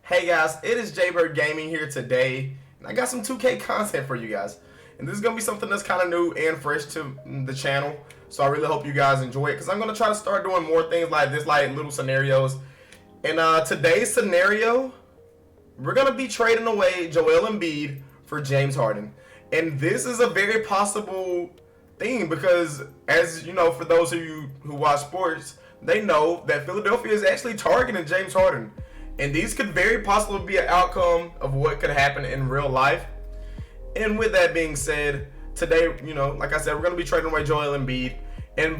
Hey guys, it is Jaybird Gaming here today, and I got some 2K content for you guys. And this is gonna be something that's kind of new and fresh to the channel, so I really hope you guys enjoy it because I'm gonna try to start doing more things like this, like little scenarios. And today's scenario, we're gonna be trading away Joel Embiid for James Harden, and this is a very possible thing because, as you know, for those of you who watch sports, they know that Philadelphia is actually targeting James Harden. And these could very possibly be an outcome of what could happen in real life. And with that being said, today, like I said, we're going to be trading away Joel Embiid.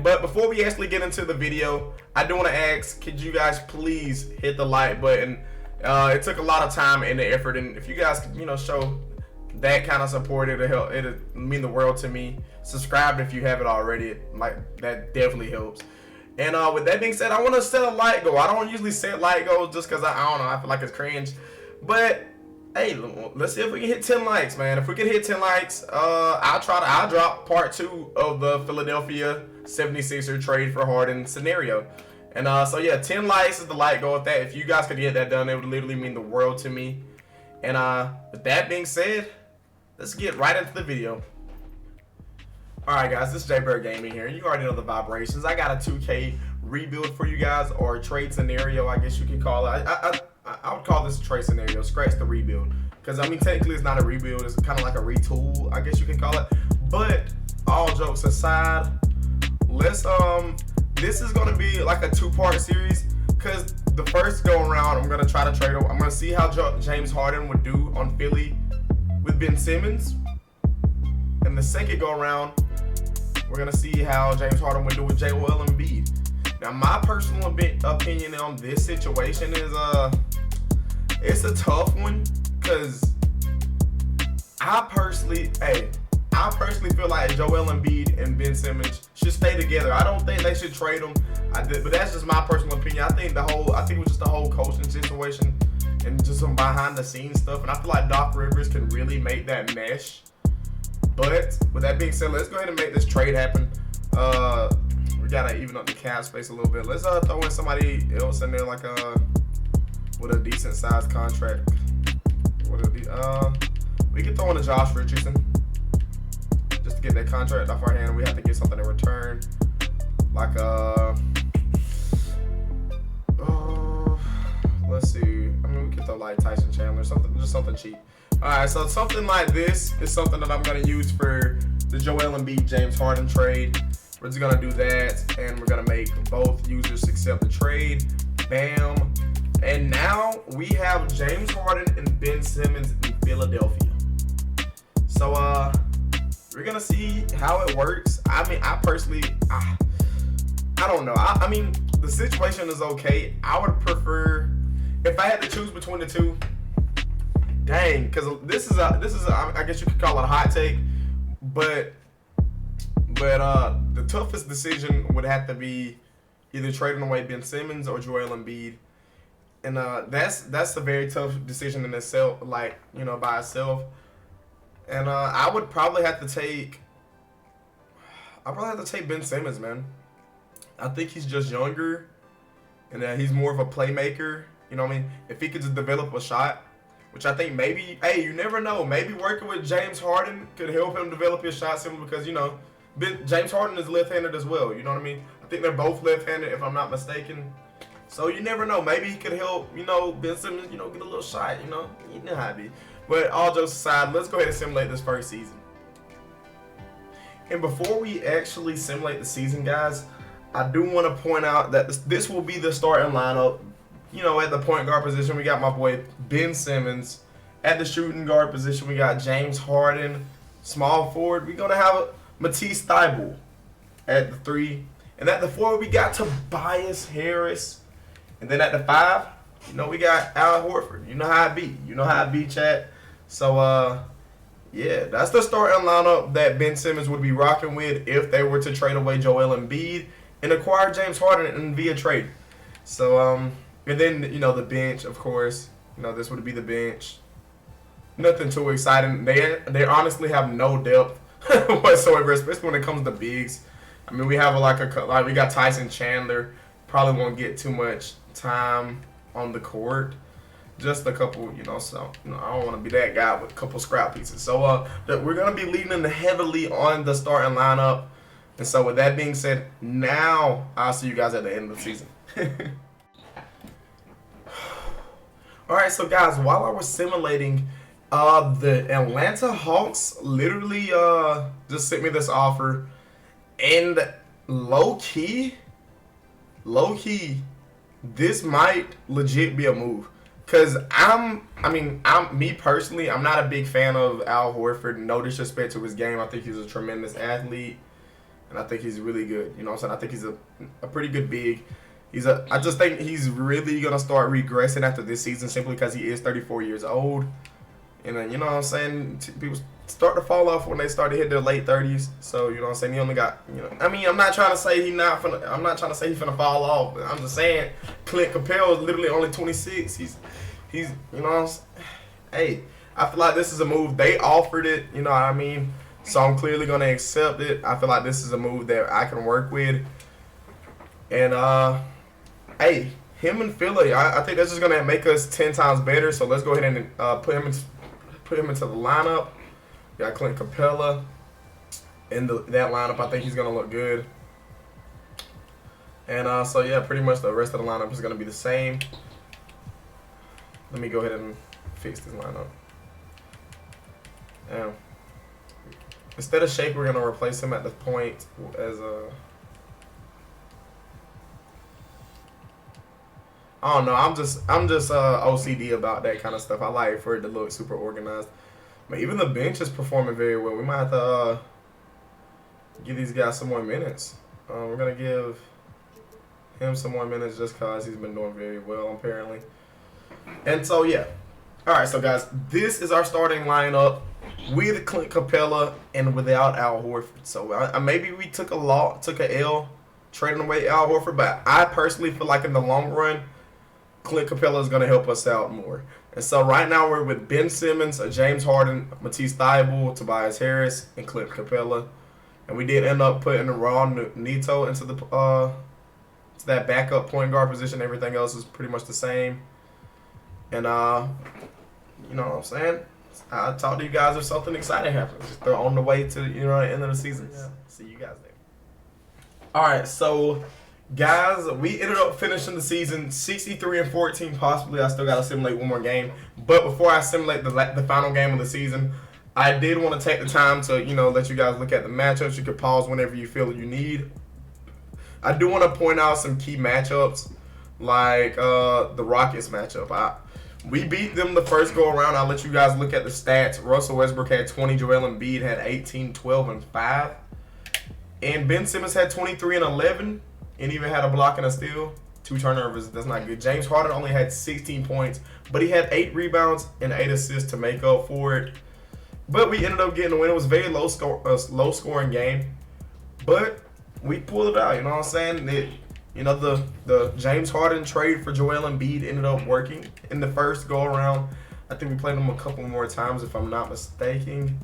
But before we actually get into the video, I do want to ask, could you guys please hit the like button? It took a lot of time and effort, and if you guys could, show that kind of support, it'll help. It'll mean the world to me. Subscribe if you haven't already. That definitely helps. And with that being said, I want to set a like goal. I don't usually set like goals just because I don't know, I feel like it's cringe. But hey, let's see if we can hit 10 likes, man. If we can hit 10 likes, I'll drop part 2 of the Philadelphia 76er trade for Harden scenario. And so yeah, 10 likes is the like goal with that. If you guys could get that done, it would literally mean the world to me. And with that being said, let's get right into the video. Alright guys, this is Jaybird Gaming here. You already know the vibrations. I got a 2K rebuild for you guys, or a trade scenario, I guess you can call it. I would call this a trade scenario. Scratch the rebuild. Because, I mean, technically it's not a rebuild. It's kind of like a retool, I guess you can call it. But, all jokes aside, let's, this is going to be like a 2-part series. Because the first go around, I'm going to try to trade him. I'm going to see how James Harden would do on Philly with Ben Simmons. And the second go around, we're going to see how James Harden would do with Joel Embiid. Now, my personal opinion on this situation is, it's a tough one, because I personally feel like Joel Embiid and Ben Simmons should stay together. I don't think they should trade them, but that's just my personal opinion. I think it was just the whole coaching situation and just some behind the scenes stuff, and I feel like Doc Rivers can really make that mesh. But with that being said, let's go ahead and make this trade happen. We gotta even up the cap space a little bit. Let's throw in somebody else in there, like with a decent sized contract. We can throw in a Josh Richardson just to get that contract off our hand. We have to get something in return, like let's see. I mean, we could throw like Tyson Chandler, just something cheap. Alright, so something like this is something that I'm going to use for the Joel Embiid James Harden trade. We're just going to do that, and we're going to make both users accept the trade. Bam. And now we have James Harden and Ben Simmons in Philadelphia. So, we're going to see how it works. I mean, I personally, I don't know. I mean, the situation is okay. I would prefer, if I had to choose between the two, dang, because this is I guess you could call it a hot take, but the toughest decision would have to be either trading away Ben Simmons or Joel Embiid, and that's a very tough decision in itself, like, by itself. And I would probably have to take Ben Simmons, man. I think he's just younger, and he's more of a playmaker. You know what I mean? If he could just develop a shot, which I think maybe, hey, you never know. Maybe working with James Harden could help him develop his shot simply because, James Harden is left-handed as well. You know what I mean? I think they're both left-handed, if I'm not mistaken. So you never know. Maybe he could help, Ben Simmons, get a little shot, You know how it be. But all jokes aside, let's go ahead and simulate this first season. And before we actually simulate the season, guys, I do want to point out that this will be the starting lineup. At the point guard position, we got my boy Ben Simmons. At the shooting guard position, we got James Harden. Small forward, we're going to have Matisse Thybulle at the 3. And at the 4, we got Tobias Harris. And then at the 5, we got Al Horford. You know how it be, chat. So, yeah, that's the starting lineup that Ben Simmons would be rocking with if they were to trade away Joel Embiid and acquire James Harden via trade. So, and then, the bench, of course. This would be the bench. Nothing too exciting. They honestly have no depth whatsoever, especially when it comes to bigs. I mean, we have we got Tyson Chandler. Probably won't get too much time on the court. just a couple, so I don't want to be that guy with a couple scrap pieces. So we're gonna be leaning heavily on the starting lineup. And so with that being said, now I'll see you guys at the end of the season. All right, so guys, while I was simulating, the Atlanta Hawks literally just sent me this offer, and low key, this might legit be a move. Cause I'm me personally, I'm not a big fan of Al Horford. No disrespect to his game, I think he's a tremendous athlete, and I think he's really good. You know what I'm saying? I think he's a pretty good big. I just think he's really gonna start regressing after this season simply because he is 34 years old, and then you know what I'm saying, people start to fall off when they start to hit their late 30s. So you know what I'm saying, he only got I'm not trying to say he's finna fall off, but I'm just saying Clint Capella is literally only 26. He's you know what I'm saying? Hey, I feel like this is a move. They offered it, you know what I mean? So I'm clearly gonna accept it. I feel like this is a move that I can work with. And hey, him and Philly, I think that's just gonna make us 10 times better. So let's go ahead and put him into the lineup. Got Clint Capella in that lineup. I think he's gonna look good. And so yeah, pretty much the rest of the lineup is gonna be the same. Let me go ahead and fix this lineup. Instead of Shake, we're gonna replace him at the point as a. I don't know. I'm just OCD about that kind of stuff. I like for it to look super organized. But even the bench is performing very well. We might have to give these guys some more minutes. We're gonna give him some more minutes just cause he's been doing very well apparently. And so yeah. Alright, so guys, this is our starting lineup with Clint Capella and without Al Horford. So maybe we took a L trading away Al Horford, but I personally feel like in the long run, Clint Capella is going to help us out more. And so right now we're with Ben Simmons, James Harden, Matisse Thybulle, Tobias Harris, and Clint Capella. And we did end up putting Raul Neto into to that backup point guard position. Everything else is pretty much the same. And you know what I'm saying? I'll talk to you guys if something exciting happens. Just they're on the way to the end of the season. Yeah. See you guys there. All right, so guys, we ended up finishing the season 63-14. Possibly, I still got to simulate one more game. But before I simulate the final game of the season, I did want to take the time to let you guys look at the matchups. You can pause whenever you feel you need. I do want to point out some key matchups, like the Rockets matchup. We beat them the first go around. I'll let you guys look at the stats. Russell Westbrook had 20. Joel Embiid had 18, 12, and 5. And Ben Simmons had 23 and 11, and even had a block and a steal. 2 turnovers. That's not good. James Harden only had 16 points, but he had 8 rebounds and 8 assists to make up for it. But we ended up getting a win. It was a very low scoring game, but we pulled it out. You know what I'm saying? The James Harden trade for Joel Embiid ended up working in the first go around. I think we played him a couple more times, if I'm not mistaken.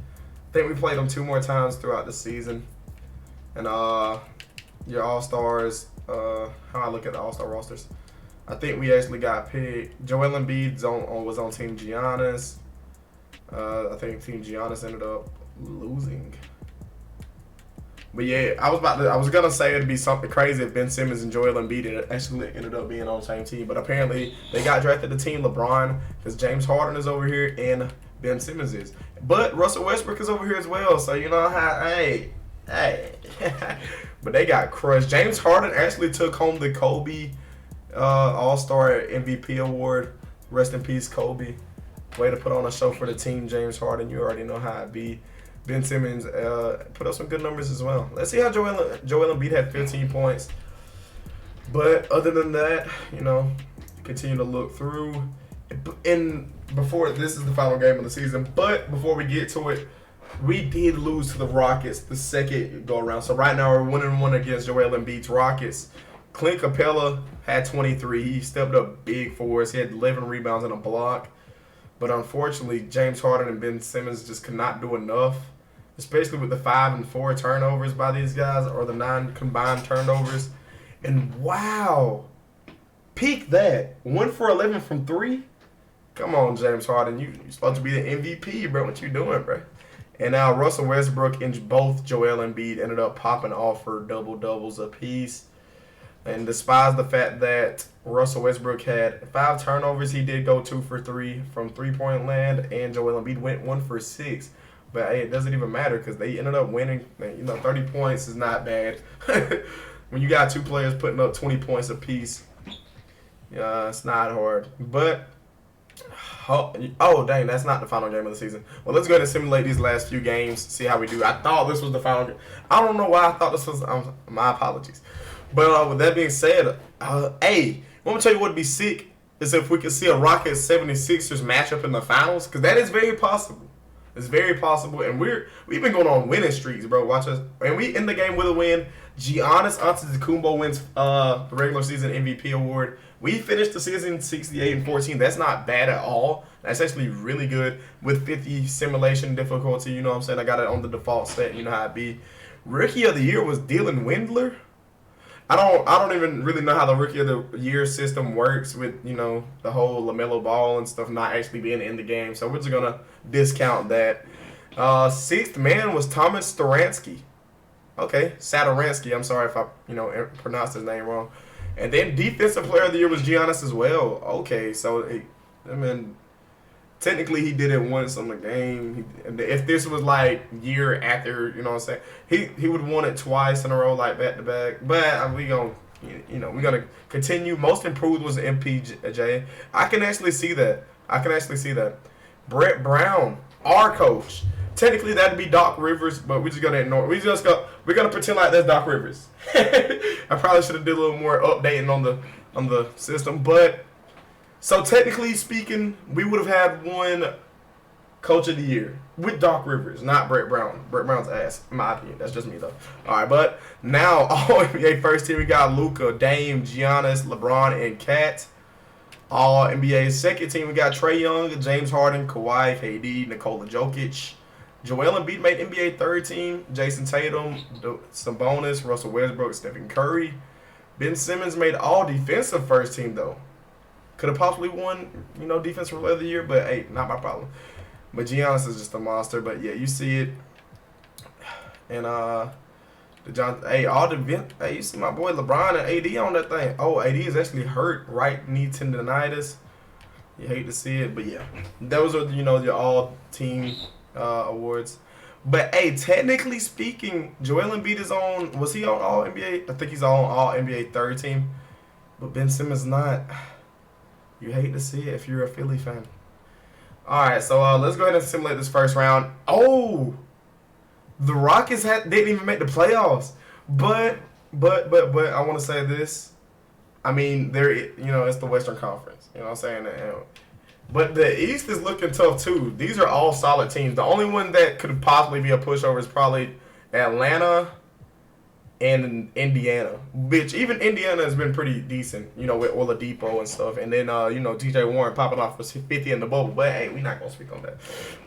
I think we played him 2 more times throughout the season. And your All-Stars, how I look at the All-Star rosters, I think we actually got picked. Joel Embiid was on Team Giannis. I think Team Giannis ended up losing. But yeah, I was gonna say it'd be something crazy if Ben Simmons and Joel Embiid actually ended up being on the same team. But apparently they got drafted to Team LeBron because James Harden is over here and Ben Simmons is. But Russell Westbrook is over here as well. So you know how hey. But they got crushed. James Harden actually took home the Kobe All-Star MVP award. Rest in peace, Kobe. Way to put on a show for the team, James Harden. You already know how it be. Ben Simmons put up some good numbers as well. Let's see how Joel Embiid had 15 points. But other than that, continue to look through. And before this is the final game of the season, but before we get to it, we did lose to the Rockets the second go around. So right now we're 1-1 against Joel Embiid's Rockets. Clint Capella had 23. He stepped up big for us. He had 11 rebounds and a block. But unfortunately, James Harden and Ben Simmons just could not do enough, especially with the 5 and 4 turnovers by these guys, or the 9 combined turnovers. And wow, peak that. 1 for 11 from 3. Come on, James Harden. You're supposed to be the MVP, bro. What you doing, bro? And now Russell Westbrook and both Joel Embiid ended up popping off for double-doubles apiece. And despite the fact that Russell Westbrook had 5 turnovers, he did go 2 for 3 from three-point land, and Joel Embiid went 1 for 6. But hey, it doesn't even matter because they ended up winning. 30 points is not bad. When you got 2 players putting up 20 points apiece, it's not hard. But oh dang, that's not the final game of the season. Well, let's go ahead and simulate these last few games, see how we do. I thought this was the final game. I don't know why I thought this was. My apologies. But with that being said, hey, I'm gonna tell you what would be sick is if we could see a Rockets 76ers matchup in the finals, because that is very possible. It's very possible, and we've been going on winning streaks, bro. Watch us, and we in the game with a win. Giannis Antetokounmpo wins the regular season MVP award. We finished the season 68-14. That's not bad at all. That's actually really good with 50 simulation difficulty. You know what I'm saying? I got it on the default set. You know how it be. Rookie of the year was Dylan Windler. I don't even really know how the Rookie of the Year system works with, the whole LaMelo Ball and stuff not actually being in the game. So we're just going to discount that. Sixth man was Thomas Storansky. Okay, Satoransky. I'm sorry if I, pronounced his name wrong. And then Defensive Player of the Year was Giannis as well. Okay, so, technically he did it once on the game. If this was like year after, you know what I'm saying, he would have won it twice in a row, like back to back. But we're gonna continue. Most improved was MPJ. I can actually see that. Brett Brown, our coach. Technically that'd be Doc Rivers, but we're just gonna ignore it. We're gonna pretend like that's Doc Rivers. I probably should have did a little more updating on the system, but. So technically speaking, we would have had one Coach of the Year with Doc Rivers, not Brett Brown. Brett Brown's ass, in my opinion. That's just me though. All right, but now All NBA first team we got Luka, Dame, Giannis, LeBron, and Kat. All NBA second team we got Trae Young, James Harden, Kawhi, KD, Nikola Jokic. Joel Embiid made NBA third team. Jason Tatum, Sabonis, Russell Westbrook, Stephen Curry. Ben Simmons made all defensive first team though. Could have possibly won, Defensive Player of the Year, but hey, not my problem. But Giannis is just a monster. But yeah, you see it. And you see my boy LeBron and AD on that thing. Oh, AD is actually hurt, right knee tendonitis. You hate to see it, but yeah, those are your all team awards. But hey, technically speaking, Joel Embiid is on. Was he on All NBA? I think he's on All NBA third team. But Ben Simmons not. You hate to see it if you're a Philly fan. All right, so let's go ahead and simulate this first round. Oh, the Rockets didn't even make the playoffs. But I want to say this. I mean, it's the Western Conference. You know what I'm saying? But the East is looking tough too. These are all solid teams. The only one that could possibly be a pushover is probably Atlanta and Indiana, which even Indiana has been pretty decent, with Oladipo and stuff. And then, TJ Warren popping off for 50 in the bubble. But, hey, we're not going to speak on that.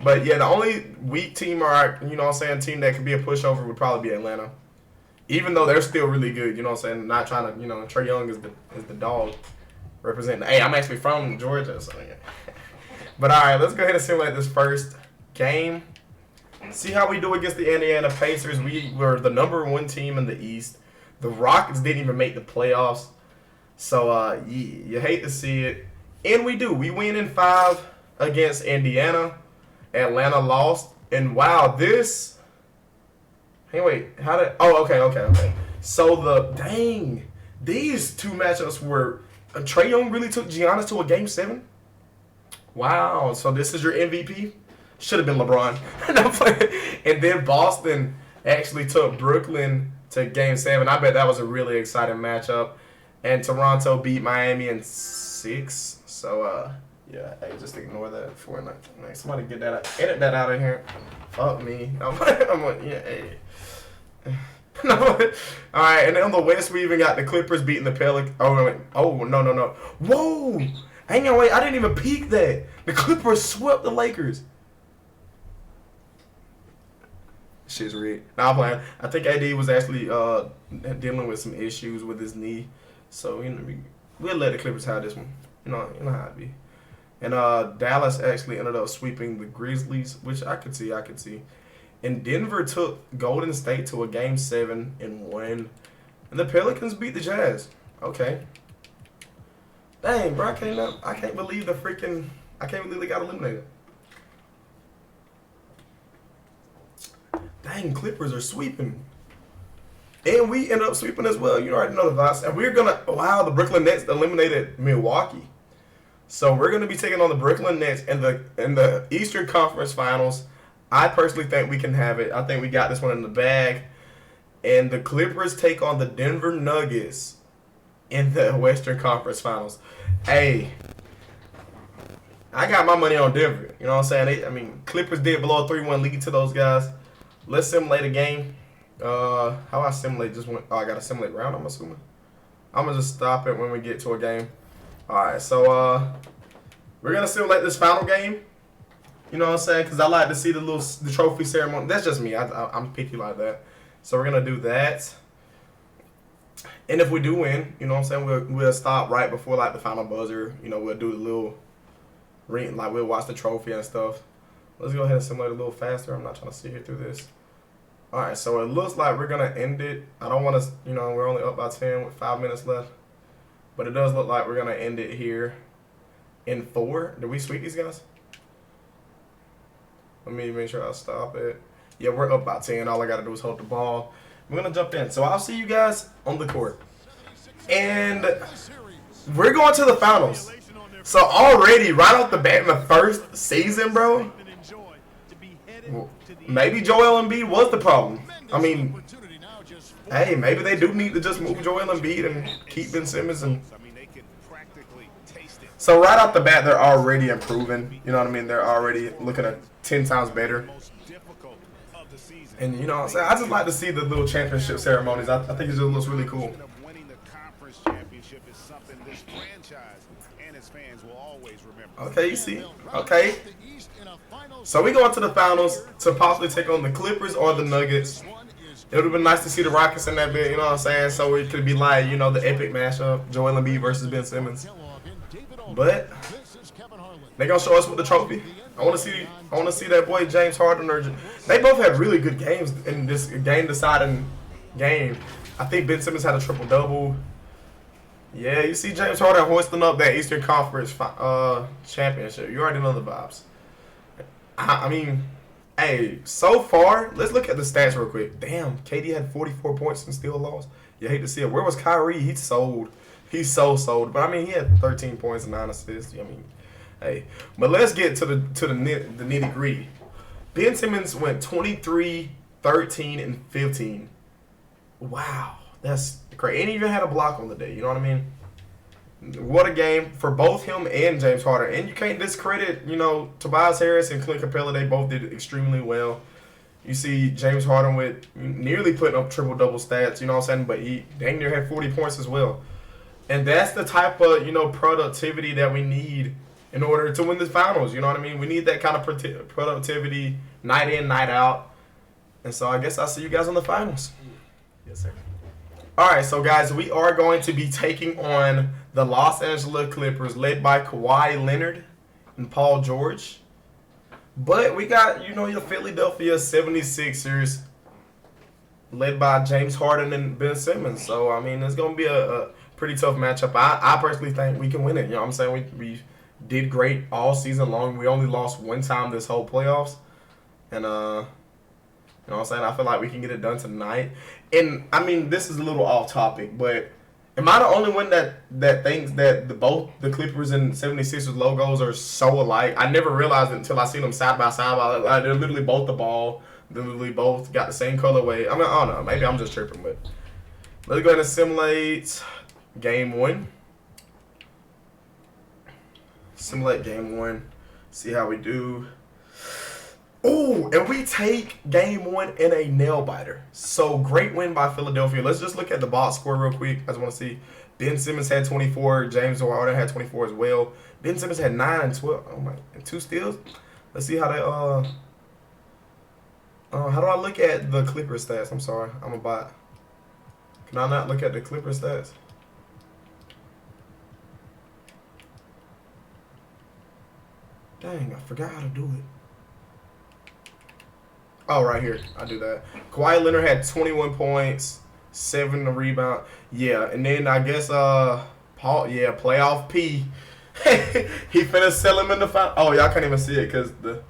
But, yeah, the only weak team team that could be a pushover would probably be Atlanta. Even though they're still really good, not trying to, Trae Young is the dog representing. Hey, I'm actually from Georgia, so, yeah. But, all right, let's go ahead and simulate this first game. See how we do against the Indiana Pacers. We were the number 1 team in the East. The Rockets didn't even make the playoffs. So, you hate to see it. And we do. We win in 5 against Indiana. Atlanta lost. And, wow, this... Hey, wait. Okay. So, these two matchups were... Trae Young really took Giannis to a Game 7? Wow. So, this is your MVP? Should have been LeBron. And then Boston actually took Brooklyn to Game 7. I bet that was a really exciting matchup. And Toronto beat Miami in 6. So, yeah, hey, just ignore that for a somebody get that out. Edit that out of here. Fuck me. Hey. No. All right, and then on the West, we even got the Clippers beating the Pelicans. Oh, no. Whoa. Hang on, wait. I didn't even peek that. The Clippers swept the Lakers. Shit's rigged. Nah, I'm playing. I think AD was actually dealing with some issues with his knee. So, we'll let the Clippers have this one. You know how it be. And Dallas actually ended up sweeping the Grizzlies, which I could see. And Denver took Golden State to a Game 7 and won. And the Pelicans beat the Jazz. Okay. Dang, bro, I can't believe I can't believe they got eliminated. Dang, Clippers are sweeping. And we end up sweeping as well. You already know the vibes. And we're gonna the Brooklyn Nets eliminated Milwaukee. So we're gonna be taking on the Brooklyn Nets in the Eastern Conference Finals. I personally think we can have it. I think we got this one in the bag. And the Clippers take on the Denver Nuggets in the Western Conference Finals. Hey, I got my money on Denver. You know what I'm saying? Clippers did blow a 3-1 lead to those guys. Let's simulate a game. How I simulate just one? Oh, I got to simulate round, I'm assuming. I'm going to just stop it when we get to a game. Alright, so we're going to simulate this final game. You know what I'm saying? Because I like to see the trophy ceremony. That's just me. I'm picky like that. So we're going to do that. And if we do win, you know what I'm saying, we'll stop right before like the final buzzer. You know, we'll do the little ring, like we'll watch the trophy and stuff. Let's go ahead and simulate a little faster. I'm not trying to see here through this. Alright, so it looks like we're going to end it. I don't want to, you know, we're only up by 10 with 5 minutes left. But it does look like we're going to end it here in 4. Did we sweep these guys? Let me make sure I stop it. Yeah, we're up by 10. All I got to do is hold the ball. We're going to jump in. So I'll see you guys on the court. And we're going to the finals. So already, right off the bat in the first season, bro, maybe Joel Embiid was the problem. I mean, hey, maybe they do need to just move Joel Embiid and keep Ben Simmons. So right off the bat, they're already improving. You know what I mean? They're already looking at 10 times better. And you know what I'm saying? I just like to see the little championship ceremonies. I think it just looks really cool. Okay, you see. Okay. So we go into the finals to possibly take on the Clippers or the Nuggets. It would have been nice to see the Rockets in that bit, you know what I'm saying? So it could be like, you know, the epic matchup, Joel Embiid versus Ben Simmons. But they gonna show us with the trophy. I want to see that boy James Harden. They both had really good games in this game-deciding game. I think Ben Simmons had a triple-double. Yeah, you see James Harden hoisting up that Eastern Conference championship. You already know the vibes. I mean, hey, so far, let's look at the stats real quick. Damn, KD had 44 points and still lost. You hate to see it. Where was Kyrie? He's sold. He's so sold. But I mean, he had 13 points and 9 assists. I mean, hey. But let's get to the nitty-gritty. Ben Simmons went 23, 13, and 15. Wow, that's great. And he even had a block on the day. You know what I mean? What a game for both him and James Harden. And you can't discredit, you know, Tobias Harris and Clint Capella. They both did extremely well. You see James Harden with nearly putting up triple-double stats, you know what I'm saying? But he dang near had 40 points as well. And that's the type of, you know, productivity that we need in order to win the finals. You know what I mean? We need that kind of productivity night in, night out. And so I guess I'll see you guys on the finals. Yes, sir. All right, so guys, we are going to be taking on the Los Angeles Clippers led by Kawhi Leonard and Paul George. But we got, you know, your Philadelphia 76ers led by James Harden and Ben Simmons. So, I mean, it's going to be a pretty tough matchup. I personally think we can win it. You know what I'm saying? We did great all season long. We only lost one time this whole playoffs. And, you know what I'm saying? I feel like we can get it done tonight. And, I mean, this is a little off topic, but am I the only one that thinks that both the Clippers and 76ers logos are so alike? I never realized it until I seen them side by side. Like, they're literally both the ball. They're literally both got the same colorway. I mean, I don't know. Maybe I'm just tripping, but let's go ahead and simulate game 1. Simulate game 1. See how we do. Oh, and we take game 1 in a nail biter. So great win by Philadelphia. Let's just look at the box score real quick. I just want to see. Ben Simmons had 24. James Harden had 24 as well. Ben Simmons had 9 and 12. Oh my, and 2 steals. Let's see how they how do I look at the Clippers stats? I'm sorry, I'm a bot. Can I not look at the Clippers stats? Dang, I forgot how to do it. Oh, right here. I do that. Kawhi Leonard had 21 points, 7 to rebound. Yeah, and then I guess Paul, yeah, playoff P. He finna sell him in the final. Oh, y'all can't even see it because the.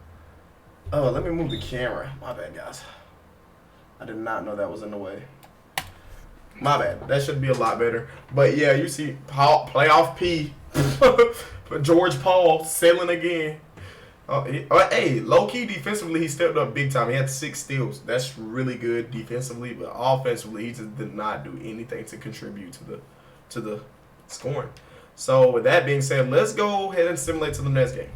Oh, let me move the camera. My bad, guys. I did not know that was in the way. My bad. That should be a lot better. But yeah, you see Paul, playoff P. For George Paul selling again. Hey, low-key defensively, he stepped up big time. He had 6 steals. That's really good defensively, but offensively, he just did not do anything to contribute to the scoring. So with that being said, let's go ahead and simulate to the next game.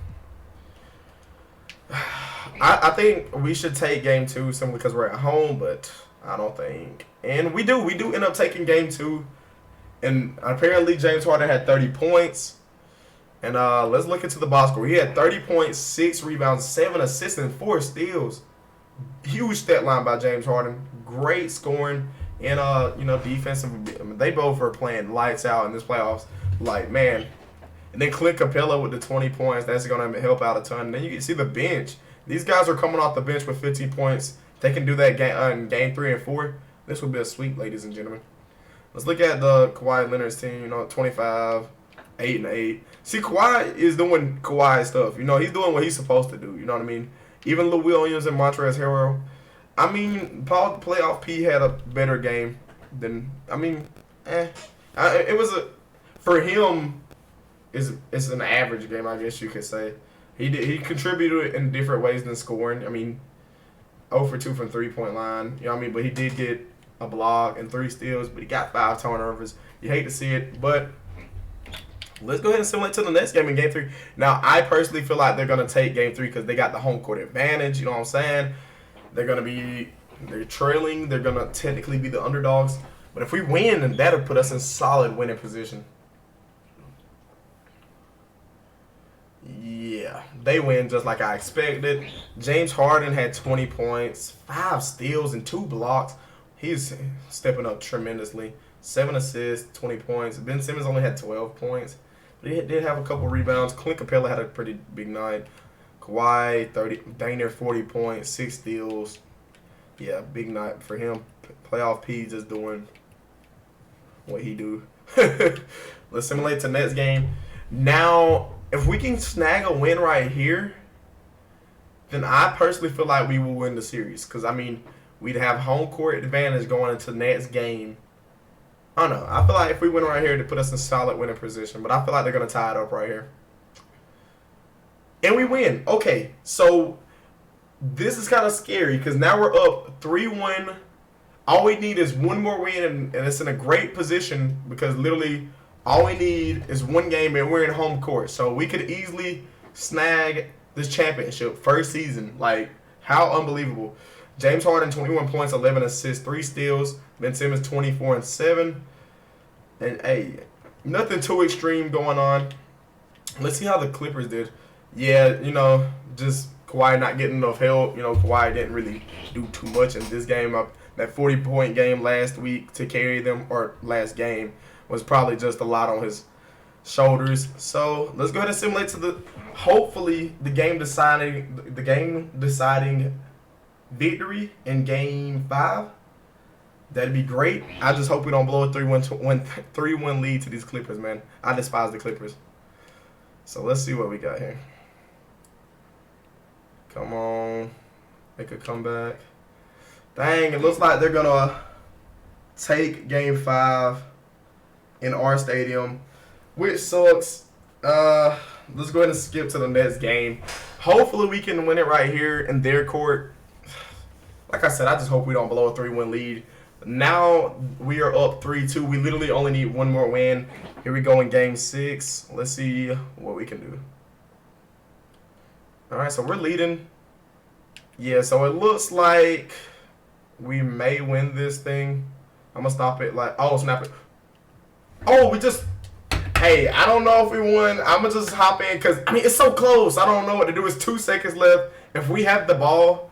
I think we should take game 2 simply because we're at home, but I don't think. And we do end up taking game 2. And apparently James Harden had 30 points. And let's look into the box score. He had 30 points, 6 rebounds, 7 assists, and 4 steals. Huge stat line by James Harden. Great scoring and defensive. I mean, they both are playing lights out in this playoffs. Like, man. And then Clint Capella with the 20 points. That's going to help out a ton. And then you can see the bench. These guys are coming off the bench with 15 points. They can do that in game 3 and 4. This will be a sweep, ladies and gentlemen. Let's look at the Kawhi Leonard's team. 25, 8 and 8. See, Kawhi is doing Kawhi stuff. He's doing what he's supposed to do. You know what I mean? Even Lou Williams and Montrezl Harrell. I mean, Paul playoff P had a better game than. It was for him. It's an average game, I guess you could say. He contributed in different ways than scoring. I mean, 0 for 2 from 3-point line. You know what I mean? But he did get a block and 3 steals, but he got 5 turnovers. You hate to see it, but let's go ahead and simulate to the next game in game 3. Now, I personally feel like they're going to take game 3 because they got the home court advantage. You know what I'm saying? They're trailing. They're going to technically be the underdogs. But if we win, then that'll put us in solid winning position. Yeah, they win just like I expected. James Harden had 20 points, 5 steals, and 2 blocks. He's stepping up tremendously. 7 assists, 20 points. Ben Simmons only had 12 points. But he did have a couple rebounds. Clint Capella had a pretty big night. Kawhi, dang near 40 points, 6 steals. Yeah, big night for him. Playoff P just doing what he do. Let's simulate to next game. Now, if we can snag a win right here, then I personally feel like we will win the series. Because, I mean, we'd have home court advantage going into the next game. I don't know. I feel like if we win right here, to put us in solid winning position. But I feel like they're going to tie it up right here. And we win. Okay, so this is kind of scary because now we're up 3-1. All we need is one more win, and it's in a great position because literally all we need is one game, and we're in home court. So we could easily snag this championship first season. Like, how unbelievable. James Harden, 21 points, 11 assists, 3 steals. Ben Simmons, 24 and 7. And, hey, nothing too extreme going on. Let's see how the Clippers did. Yeah, just Kawhi not getting enough help. Kawhi didn't really do too much in this game. That 40-point game last week to carry them, or last game, was probably just a lot on his shoulders. So let's go ahead and simulate to hopefully the game deciding victory in game 5. That'd be great. I just hope we don't blow a 3-1 lead to these Clippers, man. I despise the Clippers. So let's see what we got here. Come on. Make a comeback. Dang, it looks like they're going to take game 5 in our stadium, which sucks. Let's go ahead and skip to the next game. Hopefully we can win it right here in their court. Like I said, I just hope we don't blow a 3-1 lead. Now we are up 3-2. We literally only need one more win. Here we go in game 6. Let's see what we can do. All right, so we're leading. Yeah, so it looks like we may win this thing. I'm going to stop it snap it. Oh, hey, I don't know if we won. I'm going to just hop in because, it's so close. I don't know what to do. It's 2 seconds left. If we have the ball,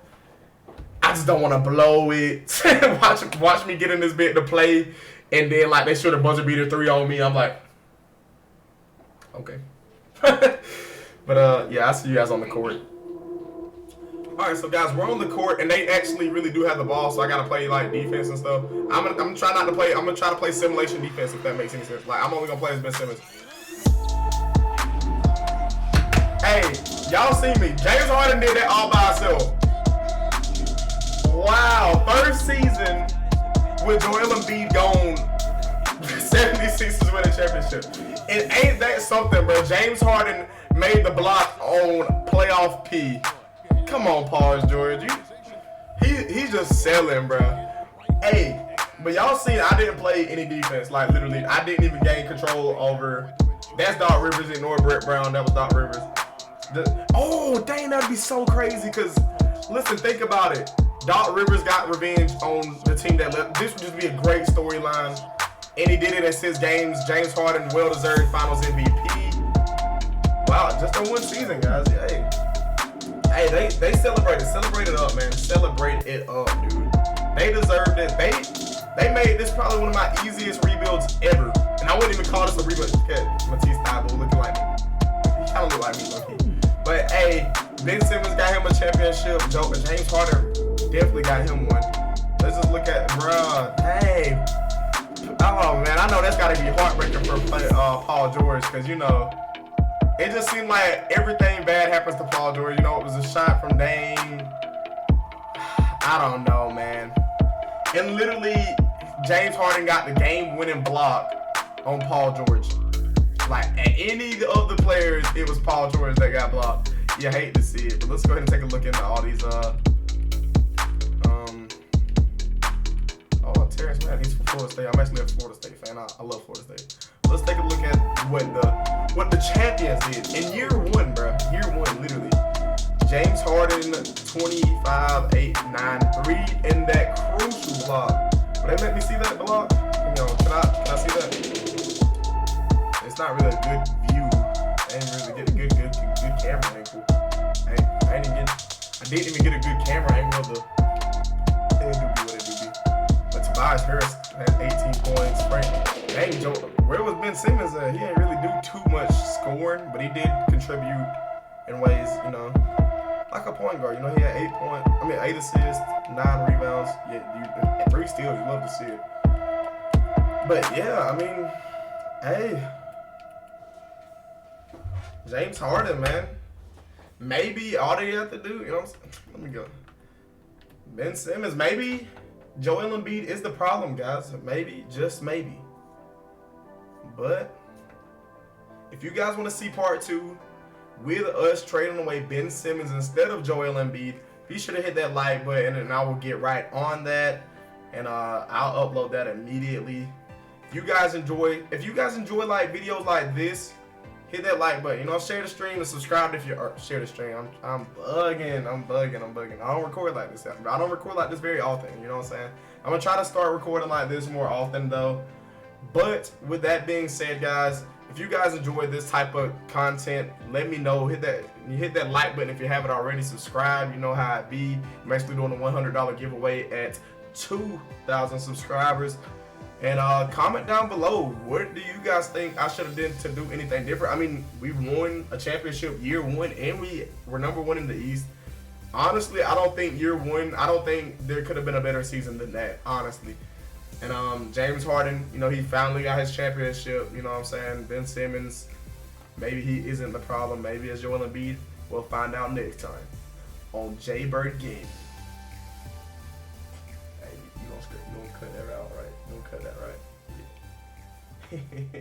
I just don't want to blow it. watch me get in this bit to play, and then, they shoot a buzzer beater 3 on me. I'm like, okay. But yeah, I see you guys on the court. All right, so guys, we're on the court, and they actually really do have the ball, so I gotta play like defense and stuff. I'm gonna try not to play. I'm gonna try to play simulation defense if that makes any sense. Like I'm only gonna play as Ben Simmons. Hey, y'all see me? James Harden did that all by himself. Wow, first season with Joel Embiid gone. 76ers win a championship. It ain't that something, bro. James Harden made the block on playoff P. Come on, Paul George. He's just selling, bro. Hey, but y'all seen I didn't play any defense. Like, literally, I didn't even gain control over. That's Doc Rivers. Ignore Brett Brown. That was Doc Rivers. Oh, dang, that'd be so crazy. Because, listen, think about it. Doc Rivers got revenge on the team that left. This would just be a great storyline. And he did it in 6 games. James Harden, well-deserved Finals MVP. Wow, just in one season, guys. Hey, they celebrated. Celebrate it up, man. Celebrate it up, dude. They deserved it. They made this probably one of my easiest rebuilds ever. And I wouldn't even call this a rebuild. Look at Matisse Thybulle looking like me. He kind of look like me, low-key. But, hey, Ben Simmons got him a championship. James Harden definitely got him one. Let's just look at, bruh. Hey. Oh, man, I know that's got to be heartbreaking for Paul George because, you know, it just seemed like everything bad happens to Paul George. You know, it was a shot from Dame. I don't know, man. And literally, James Harden got the game-winning block on Paul George. Like, at any of the players, it was Paul George that got blocked. You hate to see it, but let's go ahead and take a look into all these, Terrence Mann, he's from Florida State. I'm actually a Florida State fan. I love Florida State. Let's take a look at what the champions did in year one, bro. Year one, literally. James Harden, 25, 8, 9, 3 in that crucial block. Will they let me see that block? You know, can I see that? It's not really a good view. I ain't really get a good camera angle. I didn't even get a good camera angle of the. It do be what it do be. But Tobias Harris had 18 points. Dang, Joe, where was Ben Simmons at? He didn't really do too much scoring, but he did contribute in ways, you know, like a point guard. You know, he had 8 assists, 9 rebounds, 3 steals. You love to see it. But yeah, I mean, hey, James Harden, man. Maybe all they have to do, you know what I'm saying? Let me go. Ben Simmons, maybe Joel Embiid is the problem, guys. Maybe, just maybe. But if you guys want to see part 2 with us trading away Ben Simmons instead of Joel Embiid, be sure to hit that like button and I will get right on that. And I'll upload that immediately. If you guys enjoy like videos like this, hit that like button. You know, share the stream and subscribe if you share the stream. I'm bugging. I don't record like this. I don't record like this very often. You know what I'm saying? I'm gonna try to start recording like this more often though. But with that being said, guys, if you guys enjoy this type of content, let me know. Hit that like button if you haven't already. Subscribe. You know how it be. I'm actually doing a $100 giveaway at 2,000 subscribers. And comment down below, what do you guys think I should have done to do anything different? I mean, we won a championship year 1 and we were number 1 in the East. Honestly, I don't think year 1, I don't think there could have been a better season than that, honestly. And James Harden, you know, he finally got his championship, you know what I'm saying? Ben Simmons, maybe he isn't the problem, maybe it's Joel Embiid. We'll find out next time on Jaybird Gaming. Hey, you don't cut that out, right? You don't cut that right. Yeah.